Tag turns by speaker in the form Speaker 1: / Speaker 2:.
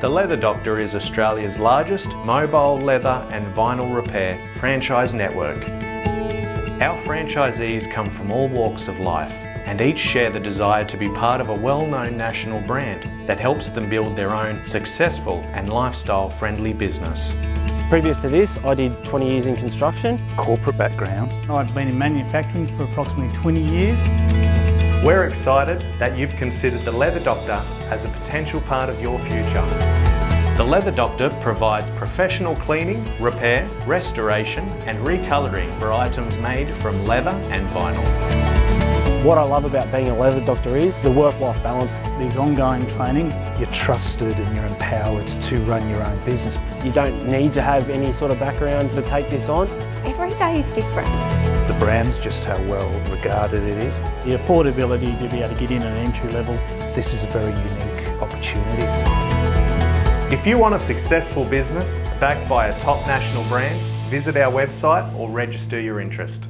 Speaker 1: The Leather Doctor is Australia's largest mobile leather and vinyl repair franchise network. Our franchisees come from all walks of life and each share the desire to be part of a well-known national brand that helps them build their own successful and lifestyle-friendly business.
Speaker 2: Previous to this, I did 20 years in construction.
Speaker 3: Corporate backgrounds.
Speaker 4: I've been in manufacturing for approximately 20 years.
Speaker 1: We're excited that you've considered the Leather Doctor as a potential part of your future. The Leather Doctor provides professional cleaning, repair, restoration and recolouring for items made from leather and vinyl.
Speaker 2: What I love about being a Leather Doctor is the work-life balance.
Speaker 4: There's ongoing training.
Speaker 3: You're trusted and you're empowered to run your own business.
Speaker 2: You don't need to have any sort of background to take this on.
Speaker 5: Every day is different.
Speaker 3: The brand's just how well regarded it is.
Speaker 4: The affordability to be able to get in at entry level.
Speaker 3: This is a very unique opportunity.
Speaker 1: If you want a successful business backed by a top national brand, visit our website or register your interest.